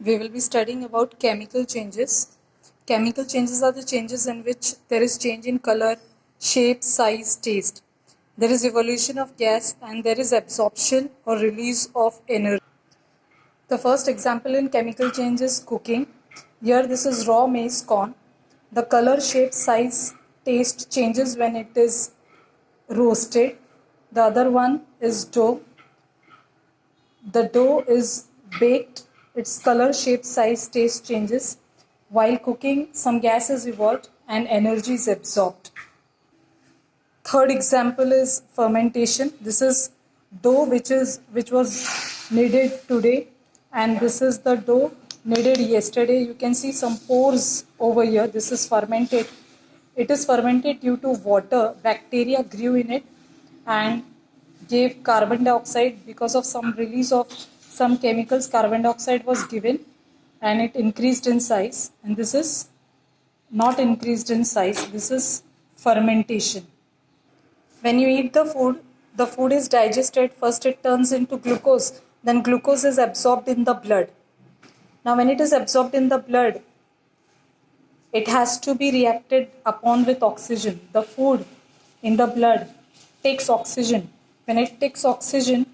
We will be studying about chemical changes. Chemical changes are the changes in which there is change in color, shape, size, taste. There is evolution of gas and there is absorption or release of energy. The first example in chemical change is cooking. Here this is raw maize corn. The color, shape, size, taste changes when it is roasted. The other one is dough. The dough is baked, its color, shape, size, taste changes. While cooking, some gas is evolved and energy is absorbed. Third example is fermentation. This is dough which was kneaded today, and this is the dough kneaded yesterday. You can see some pores over here. This is fermented. It is fermented due to water. Bacteria grew in it and gave carbon dioxide. Because of some release of some chemicals, carbon dioxide was given and it increased in size. And this is not increased in size. This is fermentation. When you eat the food is digested. First it turns into glucose. Then glucose is absorbed in the blood. Now when it is absorbed in the blood, it has to be reacted upon with oxygen. The food in the blood takes oxygen. When it takes oxygen,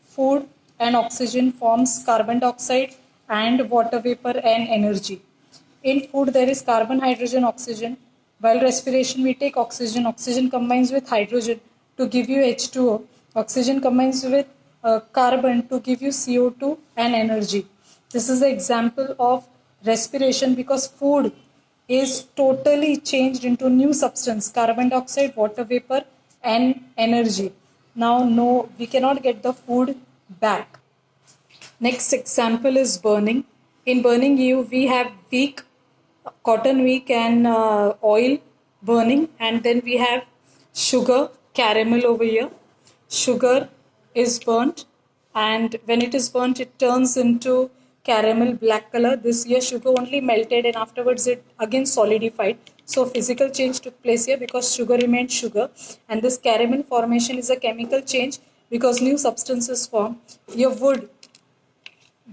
food and oxygen forms carbon dioxide and water vapor and energy. In food there is carbon, hydrogen, oxygen. While respiration we take oxygen. Oxygen combines with hydrogen to give you H2O. Oxygen combines with carbon to give you CO2 and energy. This is an example of respiration because food is totally changed into new substance, carbon dioxide, water vapor and energy. Now no, we cannot get the food back. Next example is burning. In burning we have wick, cotton wick and oil burning, and then we have sugar, caramel over here. Sugar is burnt, and when it is burnt it turns into caramel black color. This here sugar only melted and afterwards it again solidified. So physical change took place here because sugar remained sugar, and this caramel formation is a chemical change because new substances form. Your wood,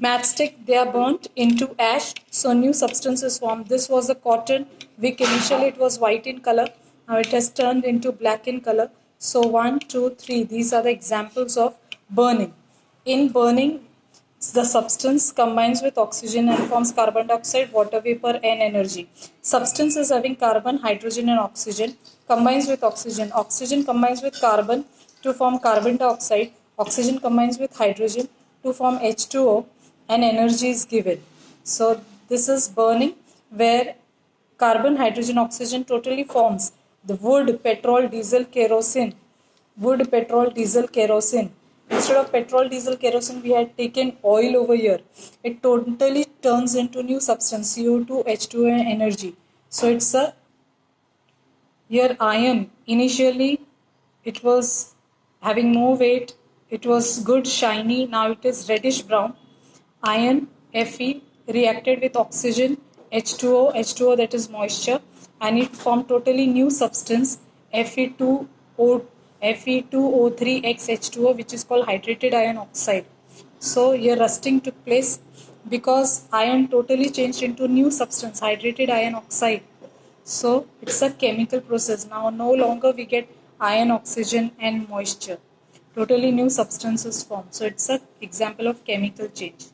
matchstick, they are burnt into ash, so new substances form. This was the cotton wick. Initially it was white in color, now it has turned into black in color. So 1, 2, 3, these are the examples of burning. In burning, the substance combines with oxygen and forms carbon dioxide, water vapor and energy. Substances having carbon, hydrogen and oxygen combines with oxygen. Oxygen combines with carbon to form carbon dioxide. Oxygen combines with hydrogen to form H2O and energy is given. So this is burning where carbon, hydrogen, oxygen totally forms the wood, petrol, diesel, kerosene. Wood, petrol, diesel, kerosene. Instead of petrol, diesel, kerosene, we had taken oil over here. It totally turns into new substance, CO2, H2O and energy. So it's a, here iron. Initially it was having more weight. It was good, shiny. Now it is reddish brown. Iron, Fe, reacted with oxygen, H2O that is moisture, and it formed totally new substance, Fe2O3xH2O, which is called hydrated iron oxide. So here rusting took place because iron totally changed into new substance, hydrated iron oxide. So it's a chemical process. Now no longer we get iron, oxygen and moisture. Totally new substances form. So it's an example of chemical change.